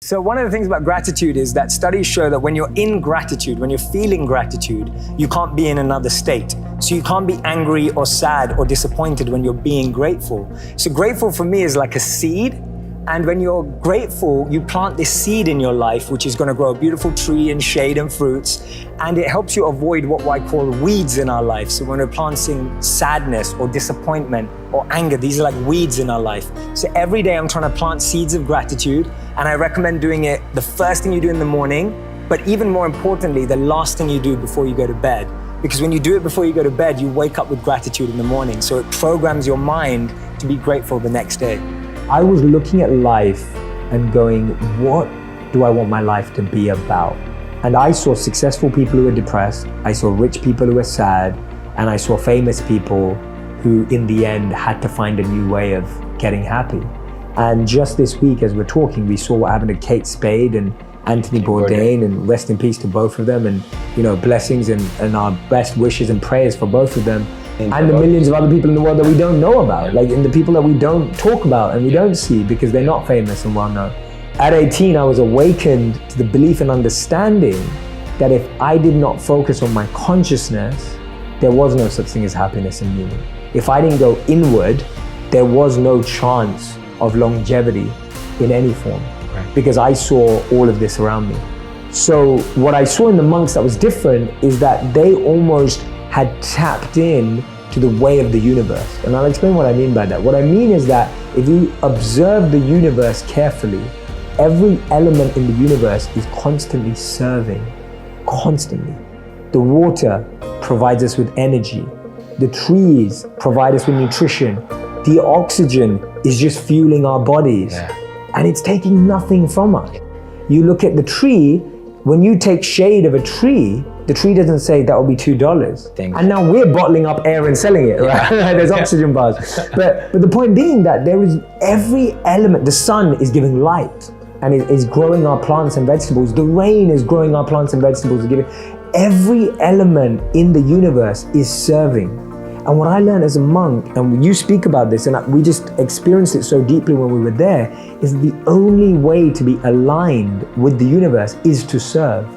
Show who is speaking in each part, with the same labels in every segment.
Speaker 1: So one of the things about gratitude is that studies show that when you're in gratitude, when you're feeling gratitude, you can't be in another state. So you can't be angry or sad or disappointed when you're being grateful. So grateful for me is like a seed. And when you're grateful, you plant this seed in your life, which is going to grow a beautiful tree and shade and fruits. And it helps you avoid what I call weeds in our life. So when we're planting sadness or disappointment or anger, these are like weeds in our life. So every day I'm trying to plant seeds of gratitude. And I recommend doing it the first thing you do in the morning, but even more importantly, the last thing you do before you go to bed. Because when you do it before you go to bed, you wake up with gratitude in the morning. So it programs your mind to be grateful the next day.
Speaker 2: I was looking at life and going, what do I want my life to be about? And I saw successful people who were depressed, I saw rich people who were sad, and I saw famous people who in the end had to find a new way of getting happy. And just this week as we're talking, we saw what happened to Kate Spade and Anthony Bourdain, and rest in peace to both of them, and blessings and our best wishes and prayers for both of them. And the millions of other people in the world that we don't know about, like in the people that we don't talk about and we don't see because they're not famous and well known. At 18, I was awakened to the belief and understanding that if I did not focus on my consciousness, there was no such thing as happiness and meaning. If I didn't go inward, there was no chance of longevity in any form, because I saw all of this around me. So what I saw in the monks that was different is that they almost had tapped in to the way of the universe. And I'll explain what I mean by that. What I mean is that if you observe the universe carefully, every element in the universe is constantly serving, constantly. The water provides us with energy. The trees provide us with nutrition. The oxygen is just fueling our bodies. And it's taking nothing from us. You look at the tree, when you take shade of a tree, the tree doesn't say that will be $2. And now we're bottling up air and selling it, right? There's oxygen bars. But the point being that there is every element, the sun is giving light and is growing our plants and vegetables. The rain is growing our plants and vegetables. Every element in the universe is serving. And what I learned as a monk, and you speak about this, and we just experienced it so deeply when we were there, is the only way to be aligned with the universe is to serve.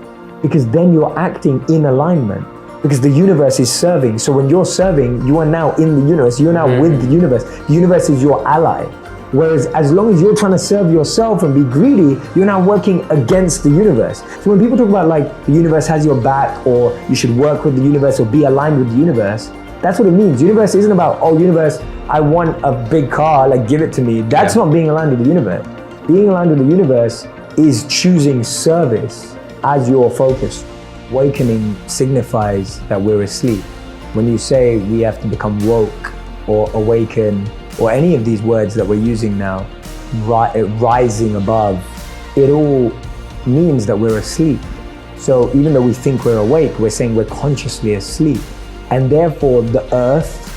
Speaker 2: Because then you're acting in alignment, because the universe is serving. So when you're serving, you are now in the universe, you're now with the universe. The universe is your ally. Whereas as long as you're trying to serve yourself and be greedy, you're now working against the universe. So when people talk about like the universe has your back, or you should work with the universe or be aligned with the universe, that's what it means. Universe isn't about, oh universe, I want a big car, like give it to me. That's not being aligned with the universe. Being aligned with the universe is choosing service as your focus. Awakening signifies that we're asleep. When you say we have to become woke or awaken, or any of these words that we're using now, rising above, it all means that we're asleep. So even though we think we're awake, we're saying we're consciously asleep. And therefore the earth,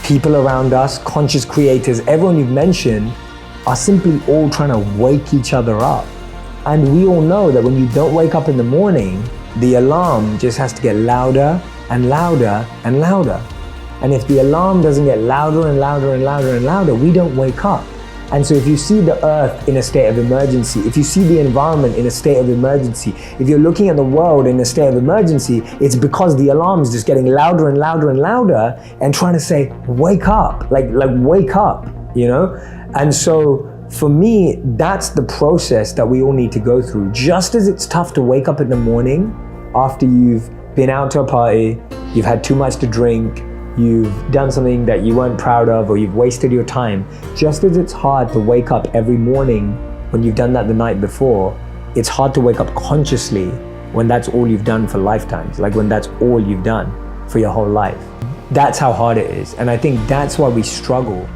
Speaker 2: people around us, conscious creators, everyone you've mentioned, are simply all trying to wake each other up. And we all know that when you don't wake up in the morning, the alarm just has to get louder and louder and louder. And if the alarm doesn't get louder and louder and louder and louder, we don't wake up. And so if you see the earth in a state of emergency, if you see the environment in a state of emergency, if you're looking at the world in a state of emergency, it's because the alarm is just getting louder and louder and louder and trying to say, wake up, like wake up, And so for me, that's the process that we all need to go through. Just as it's tough to wake up in the morning after you've been out to a party, you've had too much to drink, you've done something that you weren't proud of, or you've wasted your time. Just as it's hard to wake up every morning when you've done that the night before, it's hard to wake up consciously when that's all you've done for lifetimes, like when that's all you've done for your whole life. That's how hard it is. And I think that's why we struggle.